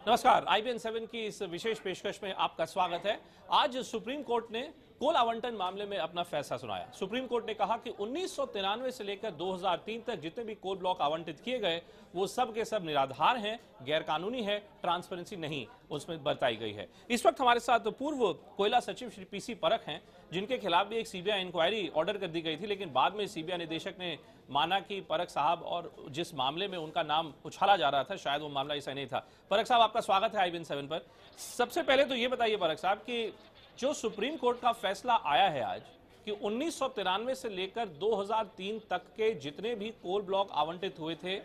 नमस्कार, IBN 7 की इस विशेष पेशकश में आपका स्वागत है। आज सुप्रीम कोर्ट ने कोल आवंटन मामले में अपना फैसला सुनाया। सुप्रीम कोर्ट ने कहा कि 1993 से लेकर 2003 तक जितने भी कोल ब्लॉक आवंटित किए गए वो सब के सब निराधार हैं, गैरकानूनी है, ट्रांसपेरेंसी नहीं उसमें बरताई गई है। इस वक्त हमारे साथ पूर्व कोयला सचिव श्री PC परख हैं, जिनके खिलाफ भी एक CBI इंक्वायरी ऑर्डर कर दी गई थी, लेकिन बाद में CBI निदेशक ने माना कि परख साहब और जिस मामले में उनका नाम उछाला जा रहा था शायद वो मामला ऐसा नहीं था। परख साहब, आपका स्वागत है IBN 7 पर। सबसे पहले तो ये बताइए परख साहब कि जो सुप्रीम कोर्ट का फैसला आया है आज कि 1993 से लेकर 2003 तक के जितने भी कोल ब्लॉक आवंटित हुए थे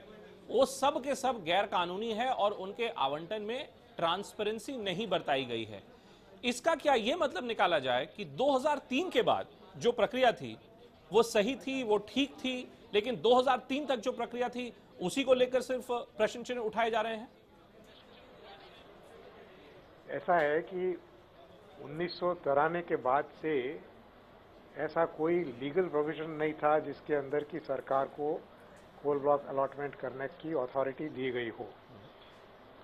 वो सब के सब गैर कानूनी है और उनके आवंटन में ट्रांसपेरेंसी नहीं बरताई गई है। इसका क्या ये मतलब निकाला जाए कि 2003 के बाद जो प्रक्रिया थी वो सही थी, वो ठीक थी, लेकिन 2003 तक जो प्रक्रिया थी उसी को लेकर सिर्फ प्रश्न चिन्ह उठाए जा रहे हैं? ऐसा है कि 1993 के बाद से ऐसा कोई लीगल प्रोविजन नहीं था जिसके अंदर की सरकार को कोल ब्लॉक अलॉटमेंट करने की अथॉरिटी दी गई हो।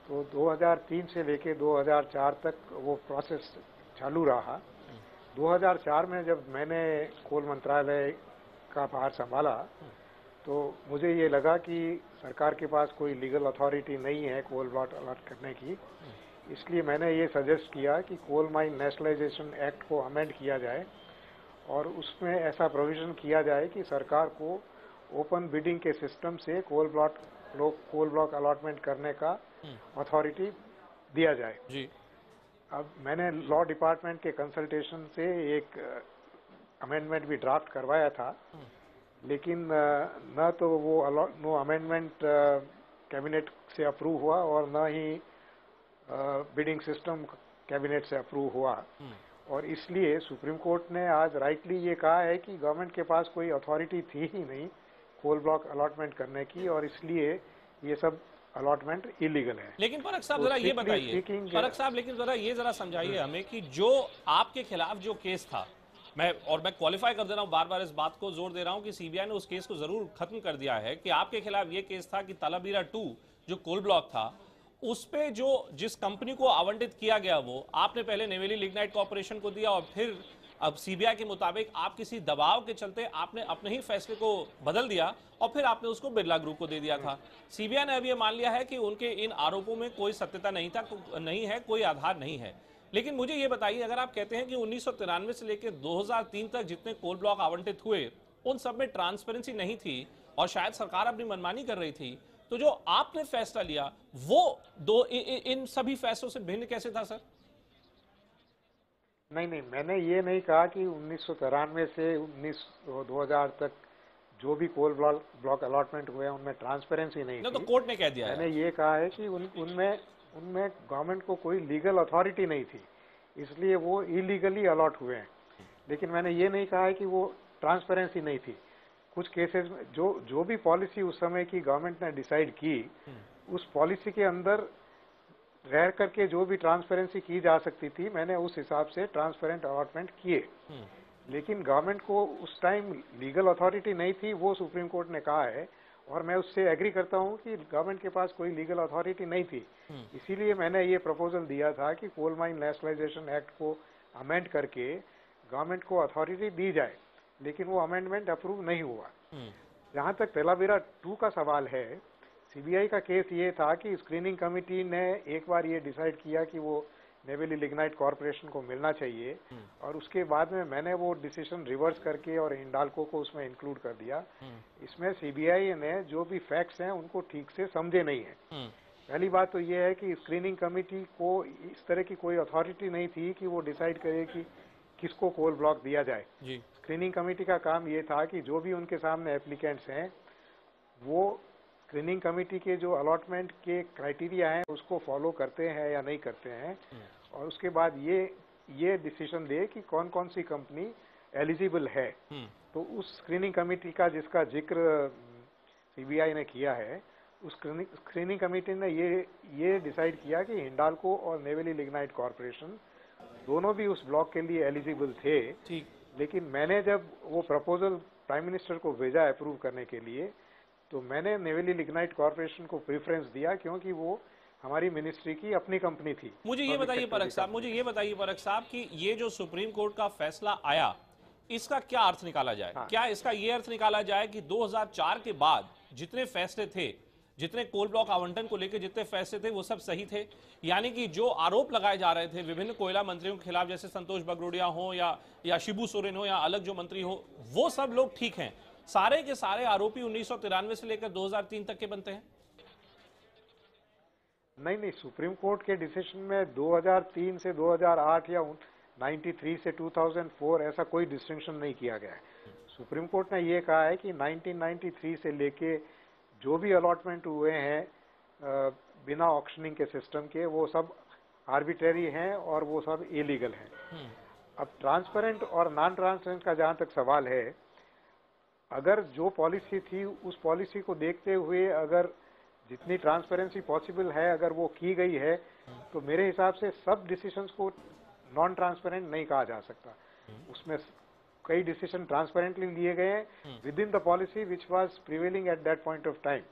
तो 2003 से लेके 2004 तक वो प्रोसेस चालू रहा। 2004 में जब मैंने कोल मंत्रालय का भार संभाला तो मुझे ये लगा कि सरकार के पास कोई लीगल अथॉरिटी नहीं है कोल ब्लॉक अलॉट करने की। इसलिए मैंने ये सजेस्ट किया कि कोल माइन नेशनलाइजेशन एक्ट को अमेंड किया जाए और उसमें ऐसा प्रोविजन किया जाए कि सरकार को ओपन बिडिंग के सिस्टम से कोल ब्लॉक अलॉटमेंट करने का अथॉरिटी दिया जाए। जी। अब मैंने लॉ डिपार्टमेंट के कंसल्टेशन से एक अमेंडमेंट भी ड्राफ्ट करवाया था, लेकिन न तो वो अमेंडमेंट कैबिनेट से अप्रूव हुआ और न ही बिडिंग सिस्टम कैबिनेट से अप्रूव हुआ। और इसलिए सुप्रीम कोर्ट ने आज राइटली ये कहा है कि गवर्नमेंट के पास कोई अथॉरिटी थी ही नहीं कोल ब्लॉक अलॉटमेंट करने की और इसलिए ये सब अलॉटमेंट इलीगल है। लेकिन परख साहब जरा ये बताइए, परख साहब लेकिन जरा समझाइए हमें कि जो आपके खिलाफ जो केस था, मैं क्वालिफाई कर दे रहा हूं, बार बार इस बात को जोर दे रहा हूं कि CBI ने उस केस को जरूर खत्म कर दिया है कि आपके खिलाफ ये केस था कि तालाबीरा 2 जो कोल ब्लॉक था उस पे जो जिस कंपनी को आवंटित किया गया वो आपने पहले नेवेली लिग्नाइट कॉर्पोरेशन को दिया और फिर अब CBI के मुताबिक आप किसी दबाव के चलते आपने अपने ही फैसले को बदल दिया और फिर आपने उसको बिरला ग्रुप को दे दिया था। CBI ने अब ये मान लिया है कि उनके इन आरोपों में कोई सत्यता नहीं है, कोई आधार नहीं है। लेकिन मुझे ये बताइए, अगर आप कहते हैं कि 1993 से लेकर 2003 तक जितने कोल ब्लॉक आवंटित हुए उन सब में ट्रांसपेरेंसी नहीं थी और शायद सरकार अपनी मनमानी कर रही थी, तो जो आपने फैसला लिया वो इन सभी फैसलों से भिन्न कैसे था सर? नहीं, मैंने ये नहीं कहा कि 1993 से 2000 तक जो भी कोल ब्लॉक अलॉटमेंट हुए उनमें ट्रांसपेरेंसी नहीं थी। तो कोर्ट ने कह दिया मैंने ये कहा है कि उनमें गवर्नमेंट को कोई लीगल अथॉरिटी नहीं थी, इसलिए वो इलीगली अलॉट हुए हैं। लेकिन मैंने ये नहीं कहा है कि वो ट्रांसपेरेंसी नहीं थी। कुछ केसेस में जो भी पॉलिसी उस समय की गवर्नमेंट ने डिसाइड की उस पॉलिसी के अंदर रह करके जो भी ट्रांसपेरेंसी की जा सकती थी मैंने उस हिसाब से ट्रांसपेरेंट अलॉटमेंट किए। लेकिन गवर्नमेंट को उस टाइम लीगल अथॉरिटी नहीं थी, वो सुप्रीम कोर्ट ने कहा है और मैं उससे एग्री करता हूं कि गवर्नमेंट के पास कोई लीगल अथॉरिटी नहीं थी। इसीलिए मैंने ये प्रपोजल दिया था कि कोल माइन नेशनलाइजेशन एक्ट को अमेंड करके गवर्नमेंट को अथॉरिटी दी जाए, लेकिन वो अमेंडमेंट अप्रूव नहीं हुआ। जहां तक तालाबीरा 2 का सवाल है, CBI का केस ये था कि स्क्रीनिंग कमेटी ने एक बार ये डिसाइड किया कि वो नेवेली लिग्नाइट कॉर्पोरेशन को मिलना चाहिए और उसके बाद में मैंने वो डिसीजन रिवर्स करके और हिंडाल्को को उसमें इंक्लूड कर दिया। इसमें CBI ने जो भी फैक्ट्स हैं उनको ठीक से समझे नहीं है। पहली बात तो ये है कि स्क्रीनिंग कमेटी को इस तरह की कोई अथॉरिटी नहीं थी कि वो डिसाइड करे कि किसको कोल ब्लॉक दिया जाए। स्क्रीनिंग कमेटी का काम ये था कि जो भी उनके सामने एप्लीकेंट्स हैं वो स्क्रीनिंग कमेटी के जो अलॉटमेंट के क्राइटेरिया हैं उसको फॉलो करते हैं या नहीं करते हैं और उसके बाद ये डिसीजन दे कि कौन कौन सी कंपनी एलिजिबल है। तो उस स्क्रीनिंग कमेटी का जिसका जिक्र CBI ने किया है, उस स्क्रीनिंग कमेटी ने ये डिसाइड किया कि हिंडाल्को और नेवेली लिग्नाइट कॉर्पोरेशन दोनों भी उस ब्लॉक के लिए एलिजिबल थे। लेकिन मैंने जब वो प्रपोजल प्राइम मिनिस्टर को भेजा अप्रूव करने के लिए तो मैंने नेवेली लिग्नाइट कॉर्पोरेशन को प्रेफरेंस दिया क्योंकि वो हमारी मिनिस्ट्री की अपनी कंपनी थी। मुझे ये बताइए परख साहब कि ये जो सुप्रीम कोर्ट का फैसला आया, इसका क्या अर्थ निकाला जाए? हाँ। क्या इसका ये अर्थ निकाला जाए कि 2004 के बाद जितने फैसले थे, जितने कोल ब्लॉक आवंटन को लेकर जितने फैसले थे, वो सब सही थे? यानी कि जो आरोप लगाए जा रहे थे विभिन्न कोयला मंत्रियों के खिलाफ, जैसे संतोष बगरोडिया हो या शिबू सोरेन हो या अलग जो मंत्री हो, वो सब लोग ठीक हैं? सारे के सारे आरोपी 1993 से लेकर 2003 तक के बनते हैं? नहीं, सुप्रीम कोर्ट के डिसीजन में 2003 से 2008 या 93 से 2004 ऐसा कोई डिस्टिंक्शन नहीं किया गया है। सुप्रीम कोर्ट ने ये कहा है कि 1993 से लेके जो भी अलॉटमेंट हुए हैं बिना ऑक्शनिंग के सिस्टम के, वो सब आर्बिट्रेरी हैं और वो सब इलीगल हैं। अब ट्रांसपेरेंट और नॉन ट्रांसपेरेंट का जहां तक सवाल है, अगर जो पॉलिसी थी उस पॉलिसी को देखते हुए अगर जितनी ट्रांसपेरेंसी पॉसिबल है अगर वो की गई है, तो मेरे हिसाब से सब डिसीजंस को नॉन ट्रांसपेरेंट नहीं कहा जा सकता। उसमें कई डिसीजन ट्रांसपेरेंटली लिए गए हैं within the policy which was prevailing at that point of time,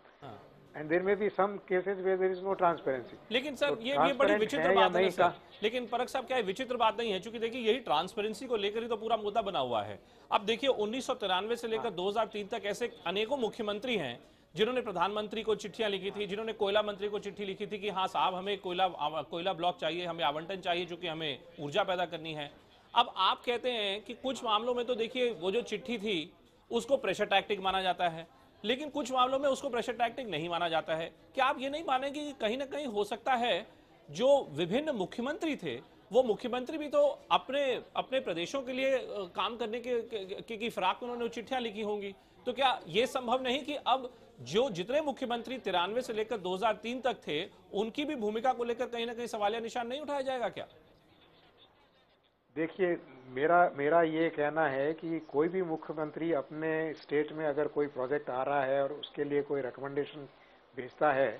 and there may be some cases where there is no transparency. लेकिन सर ये बड़ी विचित्र बात है सर। लेकिन परख साहब, क्या विचित्र बात नहीं है? क्योंकि देखिए यही ट्रांसपेरेंसी को लेकर ही तो पूरा मुद्दा बना हुआ है। अब देखिए 1993 से लेकर 2003 तक ऐसे अनेकों मुख्यमंत्री हैं जिन्होंने प्रधानमंत्री को चिट्ठियां लिखी थी, जिन्होंने कोयला मंत्री को चिट्ठी लिखी थी कि हाँ साहब, हमें कोयला ब्लॉक चाहिए, हमें आवंटन चाहिए, चूंकि हमें ऊर्जा पैदा करनी है। अब आप कहते हैं कि कुछ मामलों में तो देखिए वो जो चिट्ठी थी उसको प्रेशर टैक्टिक माना जाता है, लेकिन कुछ मामलों में उसको प्रेशर टैक्टिक नहीं माना जाता है। क्या आप ये नहीं मानेंगे कि कहीं ना कहीं हो सकता है जो विभिन्न मुख्यमंत्री थे, वो मुख्यमंत्री भी तो अपने प्रदेशों के लिए काम करने की फिराक में उन्होंने चिट्ठियां लिखी होंगी? तो क्या ये संभव नहीं कि अब जो जितने मुख्यमंत्री 93 से लेकर 2003 तक थे, उनकी भी भूमिका को लेकर कहीं ना कहीं सवालिया निशान नहीं उठाया जाएगा क्या? देखिए, मेरा ये कहना है कि कोई भी मुख्यमंत्री अपने स्टेट में अगर कोई प्रोजेक्ट आ रहा है और उसके लिए कोई रिकमेंडेशन भेजता है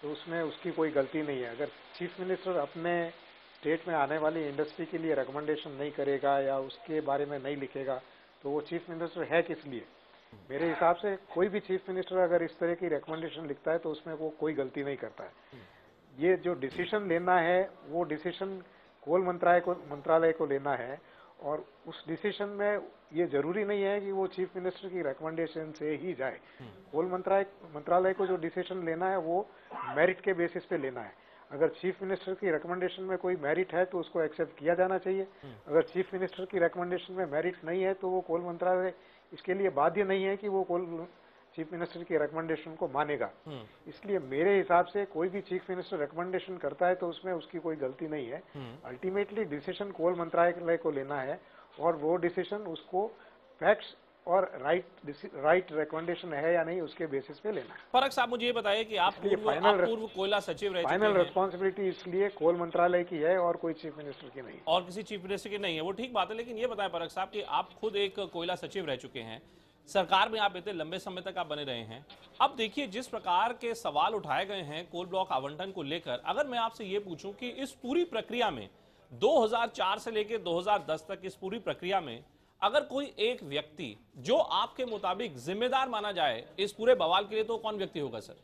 तो उसमें उसकी कोई गलती नहीं है। अगर चीफ मिनिस्टर अपने स्टेट में आने वाली इंडस्ट्री के लिए रिकमेंडेशन नहीं करेगा या उसके बारे में नहीं लिखेगा तो वो चीफ मिनिस्टर है किस लिए? मेरे हिसाब से कोई भी चीफ मिनिस्टर अगर इस तरह की रिकमेंडेशन लिखता है तो उसमें वो कोई गलती नहीं करता है। ये जो डिसीजन लेना है वो डिसीजन कोल मंत्रालय को लेना है, और उस डिसीजन में ये जरूरी नहीं है कि वो चीफ मिनिस्टर की रिकमेंडेशन से ही जाए। कोल मंत्रालय को जो डिसीजन लेना है वो मेरिट के बेसिस पे लेना है। अगर चीफ मिनिस्टर की रिकमेंडेशन में कोई मेरिट है तो उसको एक्सेप्ट किया जाना चाहिए। अगर चीफ मिनिस्टर की रिकमेंडेशन में मेरिट नहीं है तो वो कोल मंत्रालय इसके लिए बाध्य नहीं है कि वो चीफ मिनिस्टर की रिकमेंडेशन को मानेगा। इसलिए मेरे हिसाब से कोई भी चीफ मिनिस्टर रिकमेंडेशन करता है तो उसमें उसकी कोई गलती नहीं है। अल्टीमेटली डिसीजन कोल मंत्रालय को लेना है और वो डिसीजन उसको फैक्ट्स और राइट रिकमेंडेशन है या नहीं उसके बेसिस पे लेना है। परख साहब, मुझे ये बताइए कि आप पूर्व कोयला सचिव रह चुके हैं। फाइनल रिस्पॉन्सिबिलिटी इसलिए कोल मंत्रालय की है और कोई चीफ मिनिस्टर की नहीं, और किसी चीफ मिनिस्टर की नहीं है। वो ठीक बात है, लेकिन ये बताएं परख साहब कि आप खुद एक कोयला सचिव रह चुके हैं, सरकार में आप इतने लंबे समय तक आप बने रहे हैं। अब देखिए जिस प्रकार के सवाल उठाए गए हैं कोल ब्लॉक आवंटन को लेकर, अगर मैं आपसे ये पूछूं कि इस पूरी प्रक्रिया में 2004 से लेकर 2010 तक इस पूरी प्रक्रिया में अगर कोई एक व्यक्ति जो आपके मुताबिक जिम्मेदार माना जाए इस पूरे बवाल के लिए, तो कौन व्यक्ति होगा सर?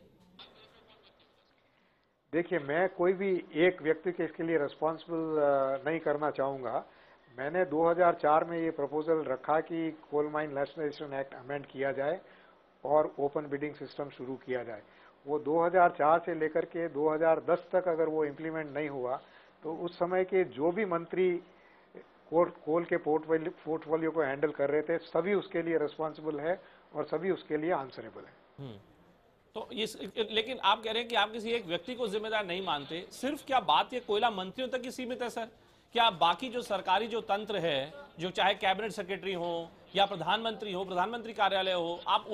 देखिए, मैं कोई भी एक व्यक्ति के इसके लिए रिस्पॉन्सिबल नहीं करना चाहूंगा। मैंने 2004 में ये प्रपोजल रखा कि coal mine nationalisation act amend किया जाए और ओपन बिडिंग सिस्टम शुरू किया जाए। वो 2004 से लेकर के 2010 तक अगर वो इम्प्लीमेंट नहीं हुआ तो उस समय के जो भी मंत्री कोल के पोर्टफोलियो को हैंडल कर रहे थे सभी उसके लिए रिस्पॉन्सिबल है और सभी उसके लिए आंसरेबल है। तो लेकिन आप कह रहे हैं कि आप किसी एक व्यक्ति को जिम्मेदार नहीं मानते। सिर्फ क्या बात ये कोयला मंत्रियों तक ही सीमित है सर? क्या बाकी जो सरकारी जो तंत्र है, जो चाहे कैबिनेट सेक्रेटरी हो या प्रधानमंत्री हो, प्रधानमंत्री कार्यालय हो, आप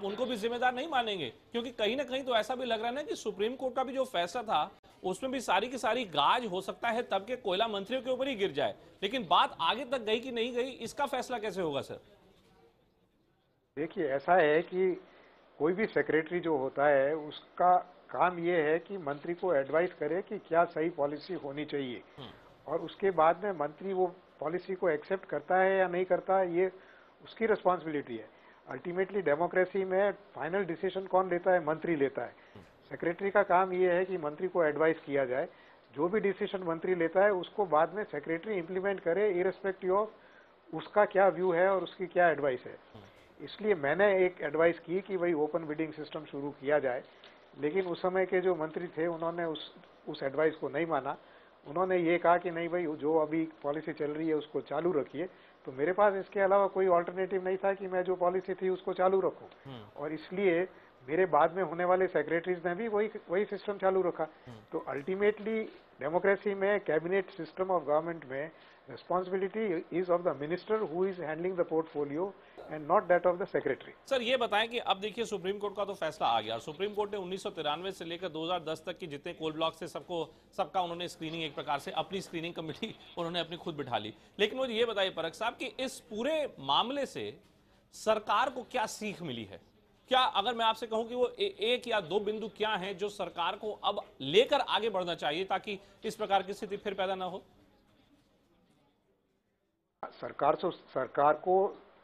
उनको भी जिम्मेदार नहीं मानेंगे? क्योंकि कहीं ना कहीं तो ऐसा भी लग रहा है ना कि सुप्रीम कोर्ट का भी जो फैसला था उसमें भी सारी की सारी गाज हो सकता है तब के कोयला मंत्रियों के ऊपर ही गिर जाए, लेकिन बात आगे तक गई कि नहीं गई, इसका फैसला कैसे होगा सर? देखिए, ऐसा है कि कोई भी सेक्रेटरी जो होता है उसका काम ये है कि मंत्री को एडवाइस करे कि क्या सही पॉलिसी होनी चाहिए, और उसके बाद में मंत्री वो पॉलिसी को एक्सेप्ट करता है या नहीं करता है ये उसकी रिस्पॉन्सिबिलिटी है। अल्टीमेटली डेमोक्रेसी में फाइनल डिसीजन कौन लेता है? मंत्री लेता है। सेक्रेटरी का काम ये है कि मंत्री को एडवाइस किया जाए, जो भी डिसीजन मंत्री लेता है उसको बाद में सेक्रेटरी इंप्लीमेंट करे, इरेस्पेक्टिव ऑफ उसका क्या व्यू है और उसकी क्या एडवाइस है। इसलिए मैंने एक एडवाइस की कि भाई ओपन बिडिंग सिस्टम शुरू किया जाए, लेकिन उस समय के जो मंत्री थे उन्होंने उस एडवाइस को नहीं माना। उन्होंने ये कहा कि नहीं भाई, जो अभी पॉलिसी चल रही है उसको चालू रखिए। तो मेरे पास इसके अलावा कोई ऑल्टरनेटिव नहीं था कि मैं जो पॉलिसी थी उसको चालू रखूं, और इसलिए मेरे बाद में होने वाले सेक्रेटरीज ने भी वही सिस्टम चालू रखा। तो अल्टीमेटली डेमोक्रेसी में, कैबिनेट सिस्टम ऑफ गवर्नमेंट में, responsibility is of the minister who is handling the portfolio and not that of the secretary. Sir ये बताएं कि अब देखिए सुप्रीम कोर्ट का तो फैसला आ गया। सुप्रीम कोर्ट ने 1993 से लेकर 2010 तक की जितने कोल ब्लॉक से सबका उन्होंने स्क्रीनिंग, एक प्रकार से अपनी स्क्रीनिंग कमेटी उन्होंने अपनी खुद बिठा ली। लेकिन मुझे ये बताइए परख साहब कि इस पूरे मामले से सरकार को क्या सीख मिली है? क्या, अगर मैं आपसे कहूं कि वो एक या दो बिंदु क्या हैं जो सरकार को अब लेकर आगे बढ़ना चाहिए ताकि इस प्रकार की स्थिति फिर पैदा ना हो?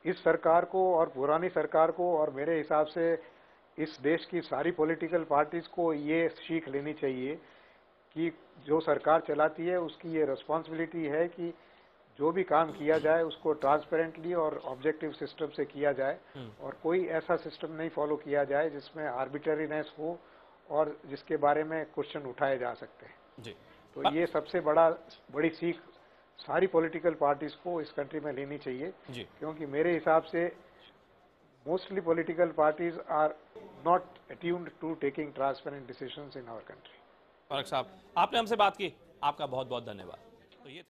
इस सरकार को और पुरानी सरकार को और मेरे हिसाब से इस देश की सारी पॉलिटिकल पार्टीज को ये सीख लेनी चाहिए कि जो सरकार चलाती है उसकी ये रिस्पॉन्सिबिलिटी है कि जो भी काम किया जाए उसको ट्रांसपेरेंटली और ऑब्जेक्टिव सिस्टम से किया जाए, और कोई ऐसा सिस्टम नहीं फॉलो किया जाए जिसमें आर्बिट्ररीनेस हो और जिसके बारे में क्वेश्चन उठाए जा सकते हैं जी। तो ये सबसे बड़ी सीख सारी पॉलिटिकल पार्टीज को इस कंट्री में लेनी चाहिए जी। क्योंकि मेरे हिसाब से mostly political parties are not attuned to taking transparent decisions in our country. Parakh साहब, आपने हमसे बात की, आपका बहुत बहुत धन्यवाद। तो ये